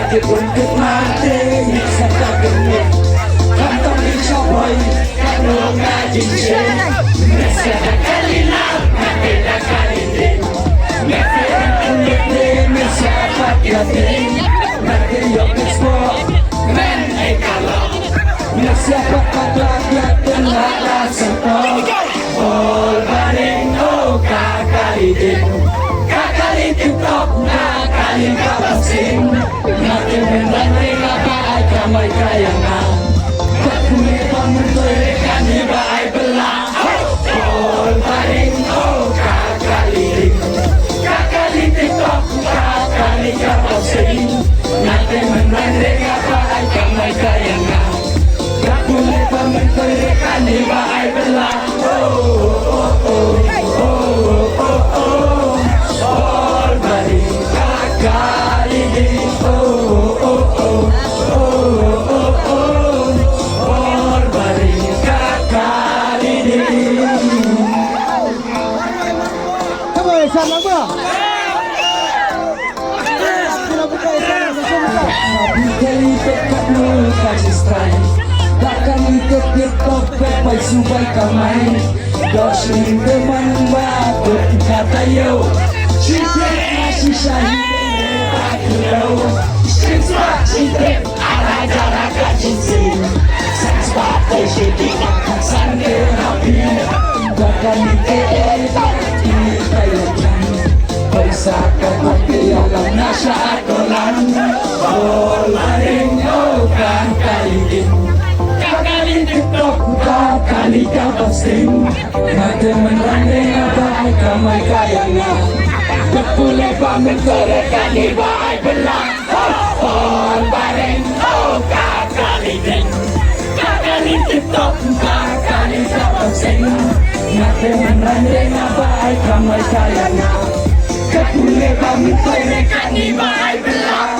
sakit untuk mati bisa tergenit kantong dicoboy kalau ngajin sih nasihat kalina beda kalindin ngefirin kulit siapa yakin nanti yuk ekspor men kalau siapa kagak tengah rasa all baring oh kakalidin TikTok nakalin kapasin natin mendaring apa ay kamay kaya nga pagkumi pamuntoy kaniba ay belang all baring oh kakalin TikTok nakalin kapasin natin mendaring apa ay kamay kaya nga pagkumi pamuntoy kaniba ay belang Sama ba? Bigay pagkaklo kasi style Bakang ikot TikTok pepay subay kamay Dosin teman bakit katayo Secret masih syahid aku tahu Senspak secret arah jarak kajinsin Senspak tersedik akan sandil hapi Bakang ikot Paisakan hati alam nasa aturan Olaring oh kakalidin Kakalin TikTok kakali kapasing Natin menranding apa ay kamay kaya nga Pagpulay pamit korekan iba ay belang Olaring oh kakalidin Kakalin TikTok kakali kapasing Natin menranding apa ay kamay kaya nga Kapulay pamit korekan iba ay belang